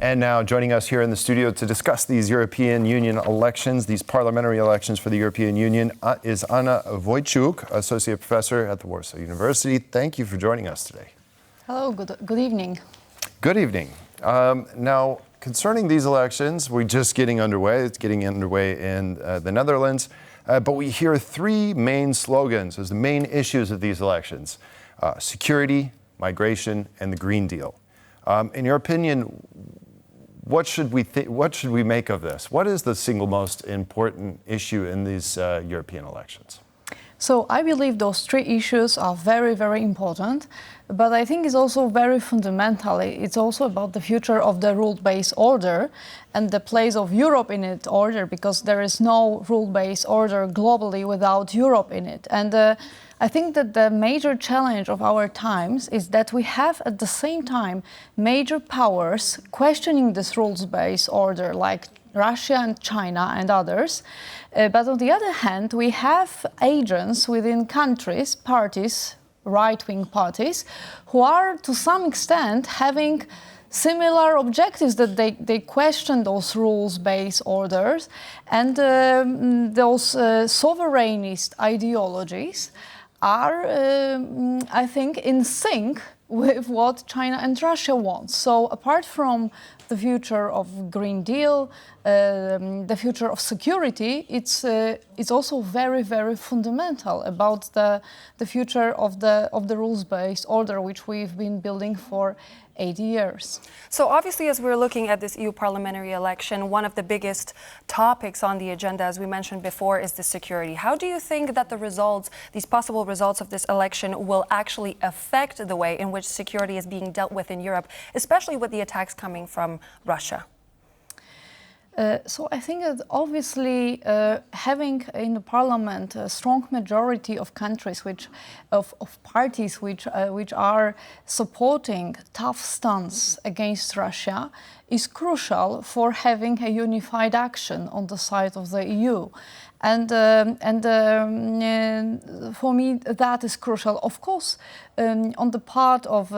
And now joining us here in the studio to discuss these European Union elections, these parliamentary elections for the European Union, is Anna Wojciuk, Associate Professor at the Warsaw University. Thank you for joining us today. Hello, good evening. Good evening. Now, concerning these elections, we're just getting underway. It's getting underway in the Netherlands. But we hear three main slogans as the main issues of these elections: security, migration, and the Green Deal. In your opinion, what should we make of this? What is the single most important issue in these European elections? So I believe those three issues are very, very important, but I think it's also very fundamental. It's also about the future of the rule-based order and the place of Europe in its order, because there is no rule-based order globally without Europe in it. And I think that the major challenge of our times is that we have at the same time major powers questioning this rules-based order, like Russia and China and others. But on the other hand, we have agents within countries, parties, right-wing parties, who are to some extent having similar objectives, that they question those rules-based orders and those sovereignist ideologies are, I think, in sync with what China and Russia want. So apart from the future of Green Deal, the future of security, it's also very, very fundamental about the future of the rules-based order, which we've been building for 80 years. So obviously, as we're looking at this EU parliamentary election, one of the biggest topics on the agenda, as we mentioned before, is the security. How do you think that the results, these possible results of this election, will actually affect the way in which security is being dealt with in Europe, especially with the attacks coming from Russia? So I think that obviously having in the parliament a strong majority of countries, of parties which are supporting tough stance against Russia, is crucial for having a unified action on the side of the EU. And for me, that is crucial. Of course, on the part of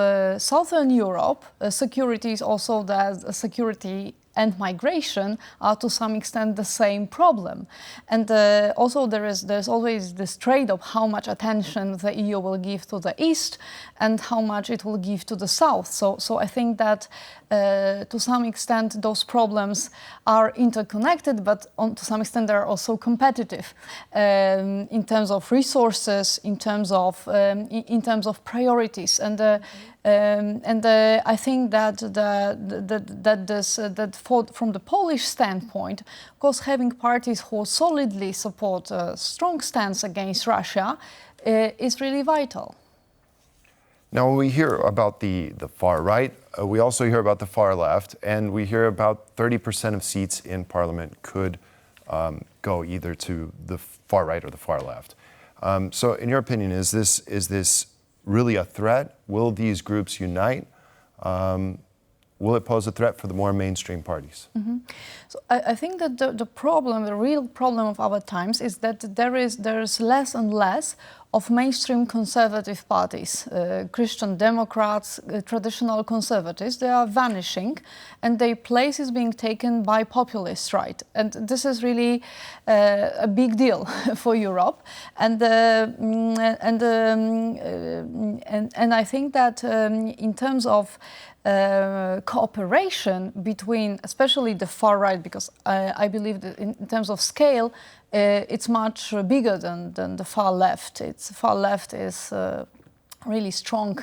Southern Europe, security is also the security and migration are to some extent the same problem. And also there's always this trade-off, how much attention the EU will give to the East and how much it will give to the South. So I think that to some extent those problems are interconnected, but to some extent they're also competitive in terms of resources, in terms of priorities. And I think that from the Polish standpoint, of course, having parties who solidly support a strong stance against Russia is really vital. Now, when we hear about the far right, we also hear about the far left, and we hear about 30% of seats in parliament could go either to the far right or the far left. So in your opinion, is this really a threat? Will these groups unite? Will it pose a threat for the more mainstream parties? Mm-hmm. So I think that the real problem of our times is that there is less and less of mainstream conservative parties. Christian Democrats, traditional conservatives, they are vanishing and their place is being taken by populist right. And this is really a big deal for Europe. And I think that in terms of cooperation between, especially the far right, because I believe that in terms of scale, it's much bigger than the far left. Far left is really strong,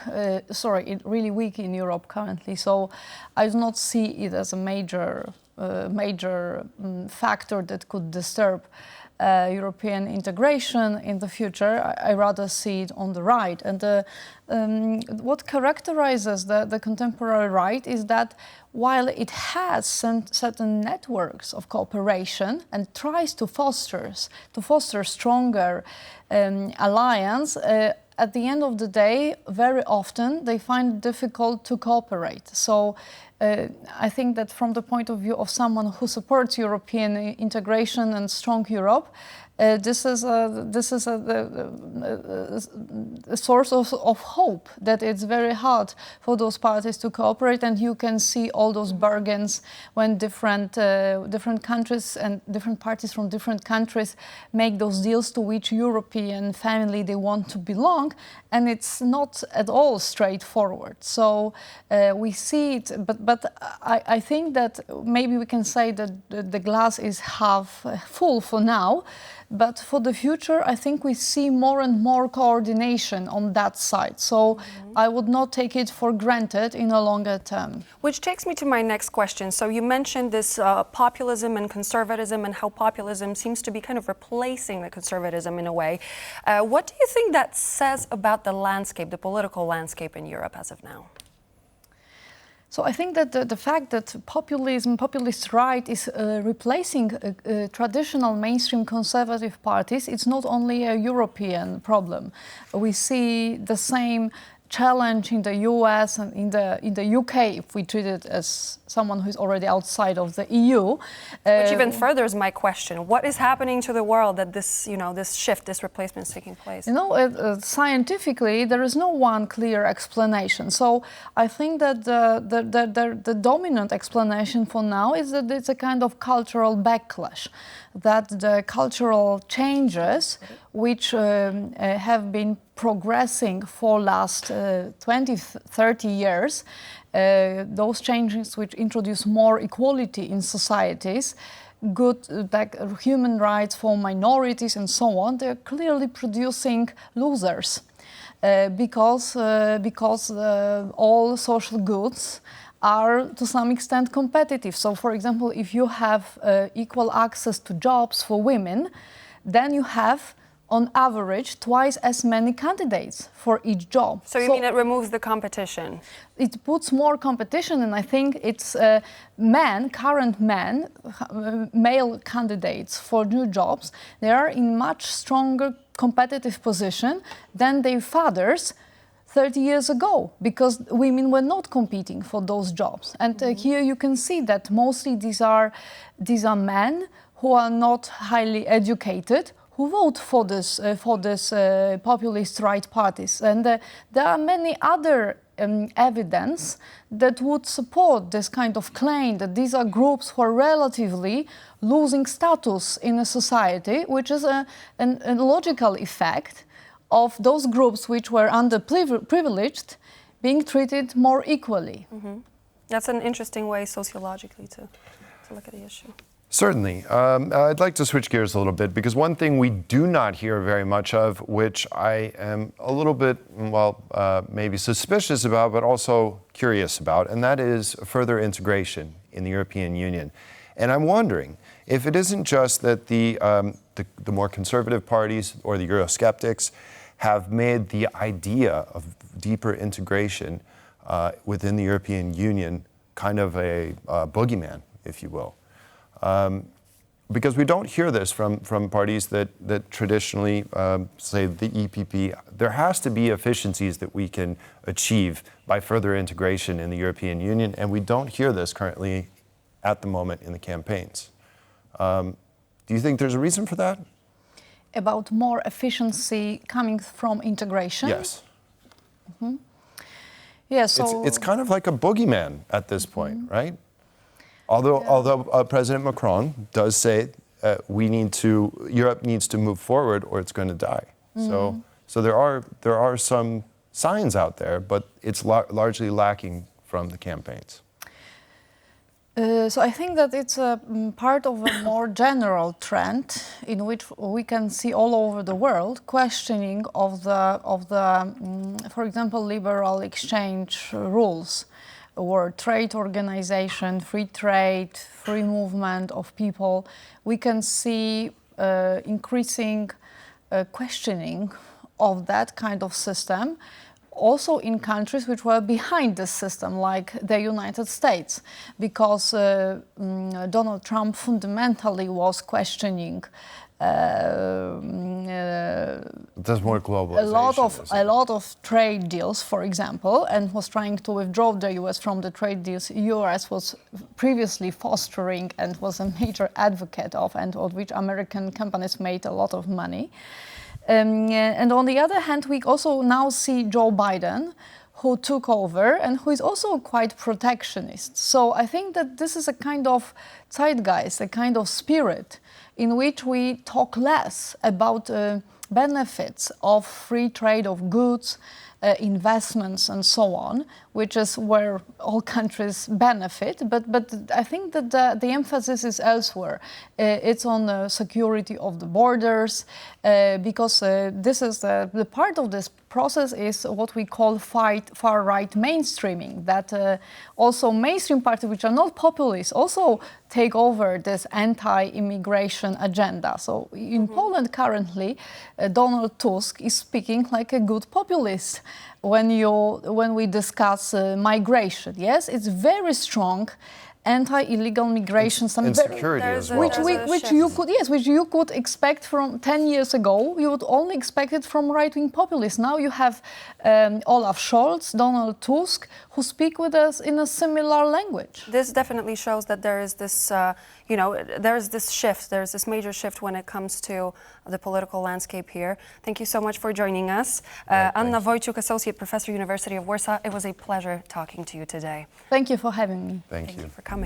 really weak in Europe currently. So I do not see it as a major factor that could disturb European integration in the future. I rather see it on the right. And what characterizes the contemporary right is that while it has certain networks of cooperation and tries to foster stronger alliance, at the end of the day, very often they find it difficult to cooperate. So I think that from the point of view of someone who supports European integration and strong Europe, This is a source of hope that it's very hard for those parties to cooperate, and you can see all those bargains when different countries and different parties from different countries make those deals to which European family they want to belong, and it's not at all straightforward. So we see it, but I think that maybe we can say that the glass is half full for now. But for the future, I think we see more and more coordination on that side. So I would not take it for granted in a longer term. Which takes me to my next question. So you mentioned this populism and conservatism, and how populism seems to be kind of replacing the conservatism in a way. What do you think that says about the landscape, the political landscape in Europe as of now? So I think that the fact that populist right is replacing traditional mainstream conservative parties, it's not only a European problem. We see the same challenge in the US and in the UK, if we treat it as someone who's already outside of the EU. Which even furthers my question. What is happening to the world that this, this shift, this replacement is taking place? Scientifically, there is no one clear explanation. So I think that the dominant explanation for now is that it's a kind of cultural backlash, that the cultural changes which have been progressing for last 20, 30 years, those changes which introduce more equality in societies, good like human rights for minorities and so on, they're clearly producing losers because all social goods are to some extent competitive. So for example, if you have equal access to jobs for women, then you have on average twice as many candidates for each job. So you mean it removes the competition? It puts more competition, and I think it's current male candidates for new jobs, they are in much stronger competitive position than their fathers 30 years ago, because women were not competing for those jobs. And here you can see that mostly these are men who are not highly educated, who vote for this populist right parties. And there are many other evidence that would support this kind of claim that these are groups who are relatively losing status in a society, which is a logical effect of those groups which were underprivileged being treated more equally. Mm-hmm. That's an interesting way sociologically to look at the issue. Certainly. I'd like to switch gears a little bit, because one thing we do not hear very much of, which I am a little bit, maybe suspicious about, but also curious about, and that is further integration in the European Union. And I'm wondering if it isn't just that the more conservative parties or the Eurosceptics have made the idea of deeper integration within the European Union kind of a boogeyman, if you will. Because we don't hear this from parties that traditionally, say the EPP. There has to be efficiencies that we can achieve by further integration in the European Union, and we don't hear this currently at the moment in the campaigns. Do you think there's a reason for that? About more efficiency coming from integration? Yes. Mm-hmm. Yeah, so it's kind of like a boogeyman at this point, right? Although President Macron does say Europe needs to move forward or it's going to die. Mm. So there are some signs out there, but it's largely lacking from the campaigns. So I think that it's a part of a more general trend in which we can see all over the world questioning of the for example, liberal exchange rules, or trade organization, free trade, free movement of people. We can see increasing questioning of that kind of system, also in countries which were behind this system, like the United States, because Donald Trump fundamentally was questioning There's more globalization. A lot of trade deals, for example, and was trying to withdraw the US from the trade deals US was previously fostering and was a major advocate of, and of which American companies made a lot of money. And on the other hand, we also now see Joe Biden, who took over and who is also quite protectionist. So I think that this is a kind of zeitgeist, a kind of spirit in which we talk less about benefits of free trade of goods, investments and so on, which is where all countries benefit. But I think that the emphasis is elsewhere. It's on the security of the borders, because this is the part of this process is what we call far-right mainstreaming, that also mainstream parties, which are not populist, also take over this anti-immigration agenda. So in Poland currently, Donald Tusk is speaking like a good populist when we discuss migration. Yes, it's very strong anti-illegal migration, insecurity as well. which you could expect from 10 years ago. You would only expect it from right-wing populists. Now you have Olaf Scholz, Donald Tusk, who speak with us in a similar language. This definitely shows that there is this, there is this shift. There is this major shift when it comes to the political landscape here. Thank you so much for joining us. Anna Wojciuk, Associate Professor, University of Warsaw. It was a pleasure talking to you today. Thank you for having me. Thank you for coming.